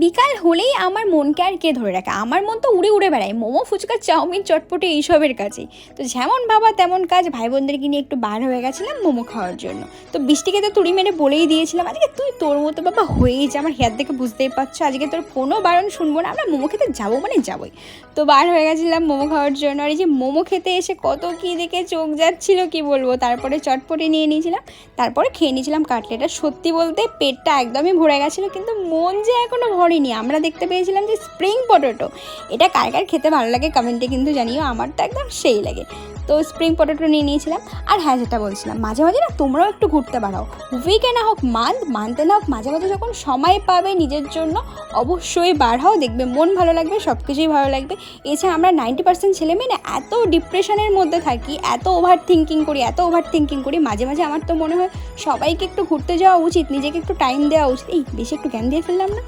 বিকাল হলেই আমার মনকে আর কে ধরে রাখে? আমার মন তো উড়ে উড়ে বেড়ায় মোমো, ফুচকা, চাউমিন, চটপটি এইসবের কাছে। তো যেমন ভাবা তেমন কাজ, ভাই বোনদেরকে নিয়ে একটু বার হয়ে গেছিলাম মোমো খাওয়ার জন্য। তো বৃষ্টিকে তো তুড়ি মেরে বলেই দিয়েছিলাম, আজকে তুই তোর মতো বাবা হয়েই যা, আমার হেয়ার দেখে বুঝতেই পারছো আজকে তোর কোনো বারণ শুনবো না, আমরা মোমো খেতে যাবো মানে যাবোই। তো বার হয়ে গেছিলাম মোমো খাওয়ার জন্য। আর এই যে মোমো খেতে এসে কত কী দেখে চোখ যাচ্ছিল কি বলবো। তারপরে চটপটি নিয়ে নিয়েছিলাম, তারপরে খেয়ে নিয়েছিলাম কাটলেট। আর সত্যি বলতে পেটটা একদমই ভরে গেছিলো, কিন্তু মন যে এখনও ভরেনি। আমরা দেখতে পেয়েছিলাম যে স্প্রিং পটেটো, এটা কার কার খেতে ভালো লাগে কমেন্টে কিন্তু জানিও, আমার তো একদম সেই লাগে। তো স্প্রিং পটেটো নিয়ে নিয়েছিলাম। আর হ্যাঁ, যেটা বলছিলাম, মাঝে মাঝে না তোমরাও একটু ঘুরতে বাড়াও, উইকে না হোক মান্থে না হোক, মাঝে মাঝে যখন সময় পাবে নিজের জন্য অবশ্যই বার হও, দেখবে মন ভালো লাগবে, সব কিছুই ভালো লাগবে। এছাড়া আমরা 90% ছেলেমেয়ে না এত ডিপ্রেশনের মধ্যে থাকি, এত ওভার থিঙ্কিং করি, মাঝে মাঝে আমার তো মনে হয় সবাইকে একটু ঘুরতে যাওয়া উচিত, নিজেকে একটু টাইম দেওয়া উচিত। এই বেশি একটু জ্ঞান দিয়ে ফেললাম না?